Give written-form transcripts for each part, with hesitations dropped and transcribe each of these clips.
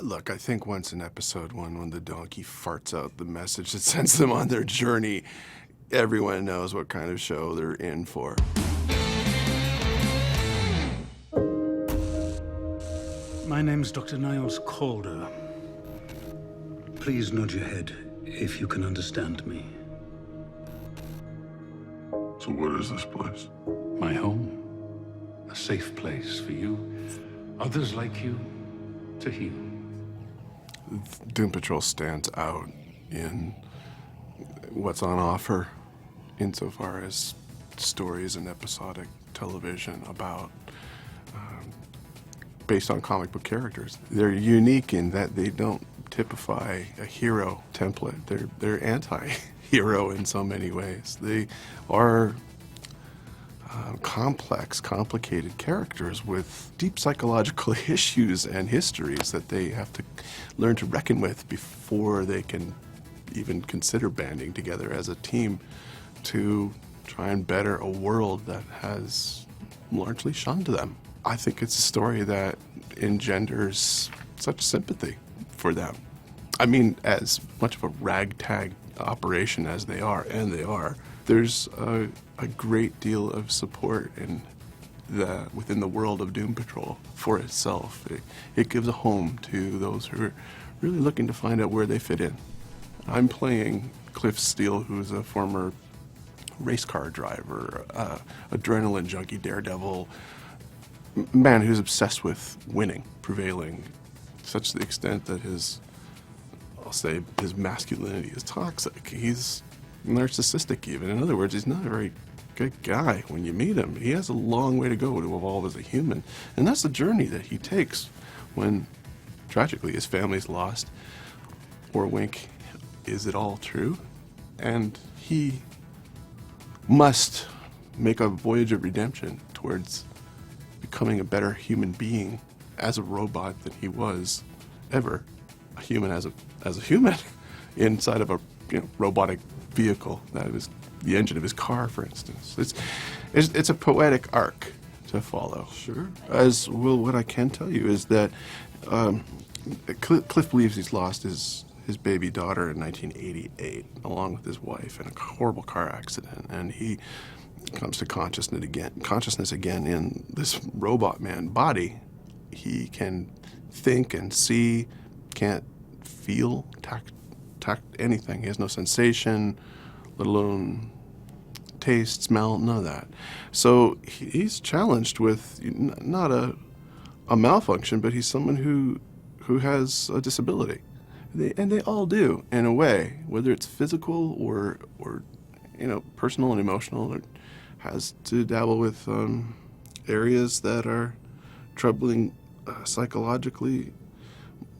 Look, I think once in episode 1, when the donkey farts out the message that sends them on their journey, everyone knows what kind of show they're in for. My name's Dr. Niles Calder. Please nod your head if you can understand me. So what is this place? My home. A safe place for you, others like you, to heal. Doom Patrol stands out in what's on offer insofar as stories and episodic television about based on comic book characters. They're unique in that they don't typify a hero template. They're anti-hero in so many ways. They are complex, complicated characters with deep psychological issues and histories that they have to learn to reckon with before they can even consider banding together as a team to try and better a world that has largely shunned them. I think it's a story that engenders such sympathy for them. I mean, as much of a ragtag operation as they are, and they are, there's a great deal of support within the world of Doom Patrol for itself. It gives a home to those who are really looking to find out where they fit in. I'm playing Cliff Steele, who's a former race car driver, adrenaline junkie, daredevil, man who's obsessed with winning, prevailing, such to the extent that his masculinity is toxic. He's narcissistic even. In other words, he's not a very good guy when you meet him. He has a long way to go to evolve as a human. And that's the journey that he takes when, tragically, his family's lost. Or wink, is it all true? And he must make a voyage of redemption towards becoming a better human being as a robot than he was ever a human as a human inside of a robotic vehicle that was the engine of his car, for instance. It's a poetic arc to follow. Sure. As well, what I can tell you is that Cliff believes he's lost his baby daughter in 1988, along with his wife, in a horrible car accident, and he comes to consciousness again in this Robotman body. He can think and see, can't feel, tact anything. He has no sensation, let alone taste, smell, none of that. So he's challenged with not a malfunction, but he's someone who has a disability. And they all do, in a way, whether it's physical or personal and emotional. It has to dabble with areas that are troubling psychologically,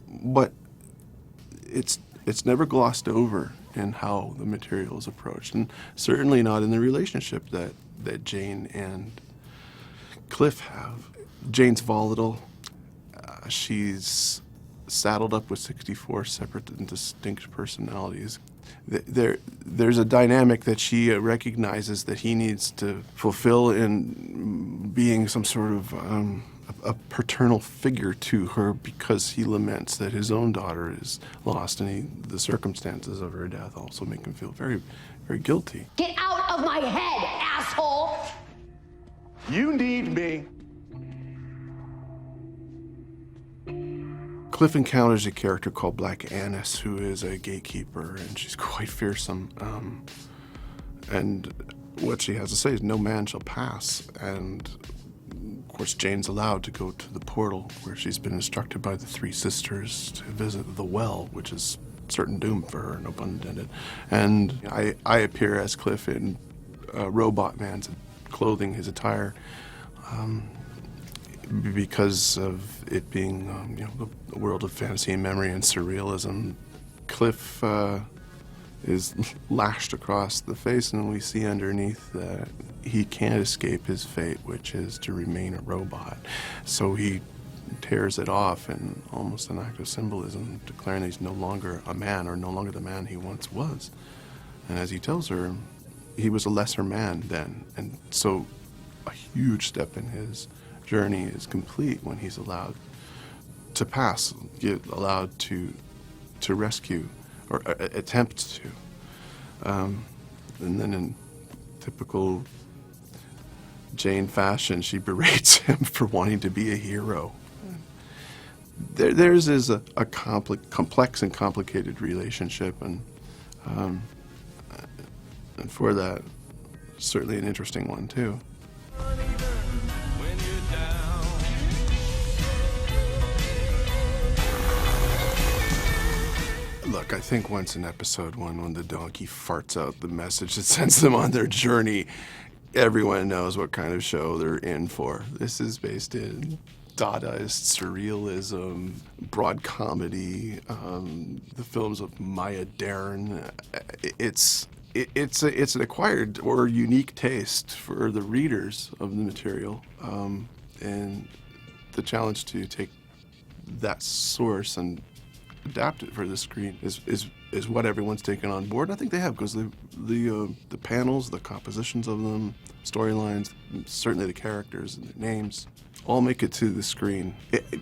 but it's never glossed over in how the material is approached, and certainly not in the relationship that Jane and Cliff have. Jane's volatile. She's saddled up with 64 separate and distinct personalities. There's a dynamic that she recognizes that he needs to fulfill in being some sort of a paternal figure to her, because he laments that his own daughter is lost, and the circumstances of her death also make him feel very, very guilty. Get out of my head, asshole! You need me. Cliff encounters a character called Black Annis, who is a gatekeeper, and she's quite fearsome. And what she has to say is, no man shall pass. And of course, Jane's allowed to go to the portal where she's been instructed by the three sisters to visit the well, which is certain doom for her, no pun intended. And I appear as Cliff in Robotman's clothing, his attire, because of it being the world of fantasy and memory and surrealism. Cliff is lashed across the face, and we see underneath that he can't escape his fate, which is to remain a robot. So he tears it off in almost an act of symbolism, declaring that he's no longer a man, or no longer the man he once was. And as he tells her, he was a lesser man then, and so a huge step in his journey is complete when he's allowed to pass, get allowed to rescue, or attempt to. And then in typical Jane fashion, she berates him for wanting to be a hero. Theirs is a complex and complicated relationship, and for that, certainly an interesting one too. Look, I think once in episode 1, when the donkey farts out the message that sends them on their journey, everyone knows what kind of show they're in for. This is based in Dadaist surrealism, broad comedy, the films of Maya Deren. It's an acquired or unique taste for the readers of the material, and the challenge to take that source and adapt it for the screen is what everyone's taken on board. I think they have, because the panels, the compositions of them, storylines, certainly the characters and the names, all make it to the screen.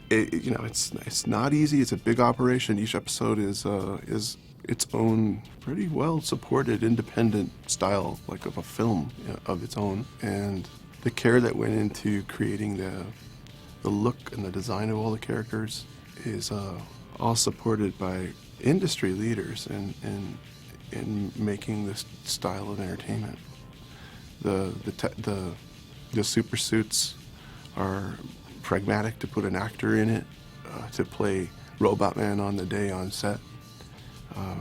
It's not easy. It's a big operation. Each episode is its own pretty well supported independent style, like of a film of its own, and the care that went into creating the look and the design of all the characters is all supported by industry leaders in making this style of entertainment. The super suits are pragmatic to put an actor in it to play Robotman on the day on set. I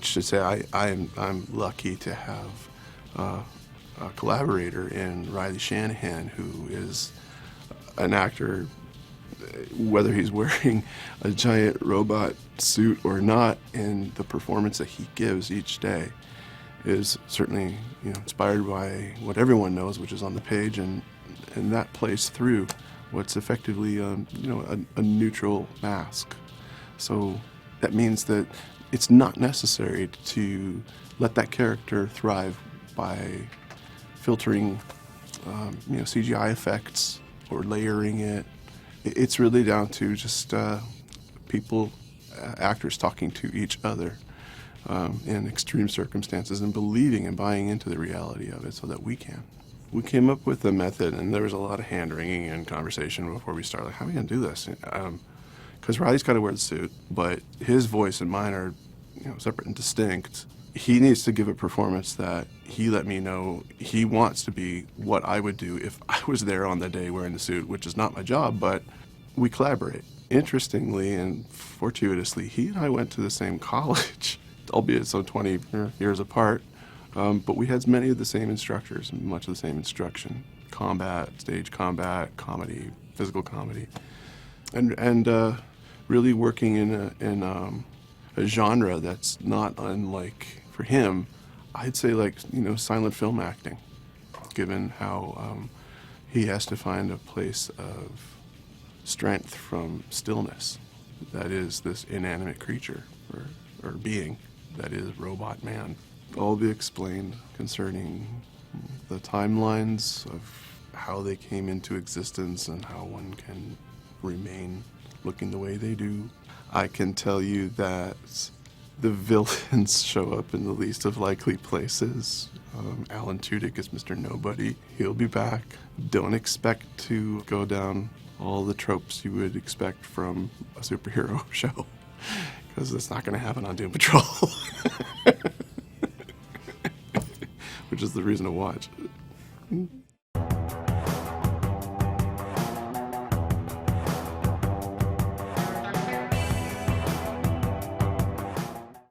should say I'm lucky to have a collaborator in Riley Shanahan, who is an actor, whether he's wearing a giant robot suit or not, and the performance that he gives each day is certainly inspired by what everyone knows, which is on the page, and that plays through what's effectively a neutral mask. So that means that it's not necessary to let that character thrive by filtering CGI effects or layering it. It's really down to just actors talking to each other in extreme circumstances and believing and buying into the reality of it so that we can. We came up with a method, and there was a lot of hand-wringing and conversation before we started. Like, how are we going to do this? Because Riley's got to wear the suit, but his voice and mine are separate and distinct. He needs to give a performance that he let me know he wants to be what I would do if I was there on the day wearing the suit, which is not my job, but we collaborate. Interestingly and fortuitously, he and I went to the same college, albeit so 20 years apart, but we had many of the same instructors, much of the same instruction: combat, stage combat, comedy, physical comedy, and really working in a genre that's not unlike, for him, I'd say, like silent film acting, given how he has to find a place of strength from stillness that is this inanimate creature or being that is Robotman. All be explained concerning the timelines of how they came into existence and how one can remain looking the way they do. I can tell you that the villains show up in the least of likely places. Alan Tudyk is Mr. Nobody. He'll be back. Don't expect to go down all the tropes you would expect from a superhero show, because that's not going to happen on Doom Patrol, which is the reason to watch it.